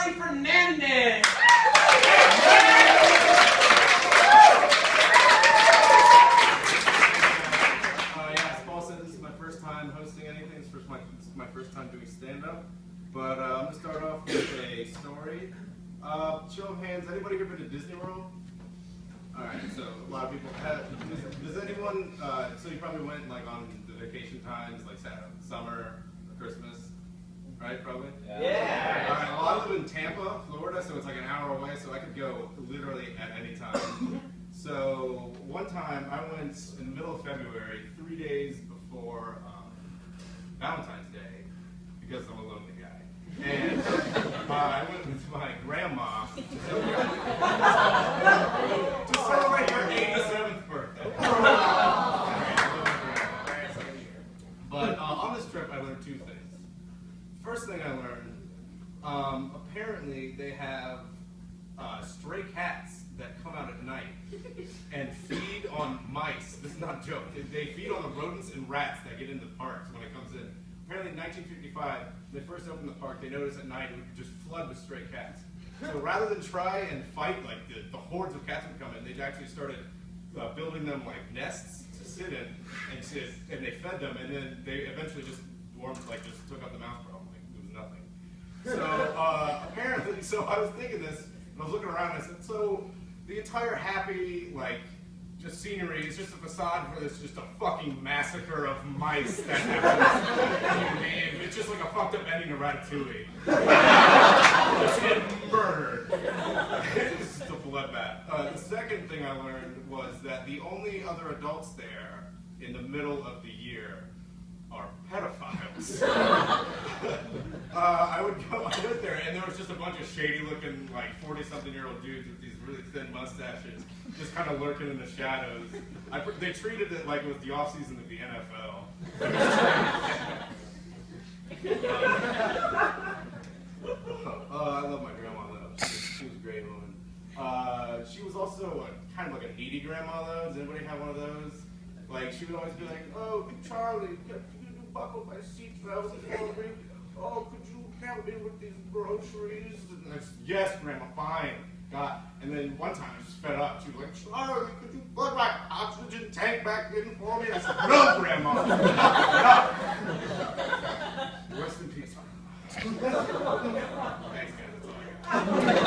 Charlie Fernandez. As Paul said, this is my first time hosting anything. This is my first time doing stand-up. But I'm going to start off with a story. Show of hands, anybody here been to Disney World? Alright, so a lot of people have. Does anyone, so you probably went like on the vacation times, like summer, Christmas, right, probably? Yeah. Alright, well, I live in Tampa, Florida, so it's like an hour away, so I could go literally at any time. So one time I went in the middle of February, 3 days before Valentine's Day, because I'm a lonely guy. And I went with my grandma to celebrate her 87th birthday. But on this trip, I learned two things. First thing I learned, apparently they have stray cats that come out at night and feed on mice. This is not a joke. They feed on the rodents and rats that get into the parks when it comes in. Apparently in 1955, when they first opened the park, they noticed at night it would just flood with stray cats. So rather than try and fight like the hordes of cats would come in, they actually started building them like nests to sit in and they fed them, and then they eventually just took up the mouse problem. Like it was nothing. So apparently, so I was thinking this, and I was looking around and I said, so the entire happy, like, just scenery is just a facade for this, just a fucking massacre of mice that happens. It's just like a fucked up ending of Ratatouille. Just get murdered. It's just a bloodbath. The second thing I learned was that the only other adults there in the middle of the year are pedophiles. I went there, and there was just a bunch of shady-looking, like, 40-something-year-old dudes with these really thin mustaches, just kind of lurking in the shadows. They treated it like it was the off-season of the NFL. I love my grandma, though. She was a great woman. She was also kind of like a needy grandma, though. Does anybody have one of those? Like, she would always be like, oh, Charlie, could you buckle my seatbelt for me? Oh, could you help me with these groceries? And I said, yes, Grandma, fine. God. And then one time I was just fed up. She was like, Charlie, could you plug my oxygen tank back in for me? And I said, no, Grandma. No. Rest in peace. Thanks, guys. That's all I got.